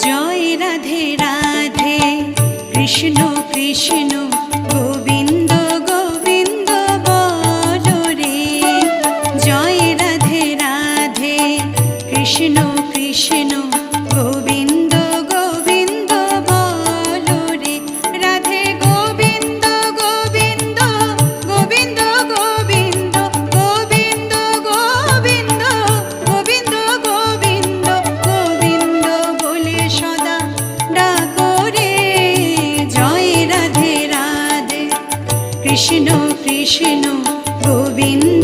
জয় রাধে রাধে কৃষ্ণ কৃষ্ণ গোবিন্দ গোবিন্দ বলো রে। জয় রাধে রাধে কৃষ্ণ কৃষ্ণ গোবিন্দ গোবিন্দ বলো রে। রাধে গোবিন্দ গোবিন্দ গোবিন্দ গোবিন্দ গোবিন্দ গোবিন্দ গোবিন্দ গোবিন্দ গোবিন্দ বলে সদা ডাকো রে। জয় রাধে রাধে কৃষ্ণ কৃষ্ণ গোবিন্দ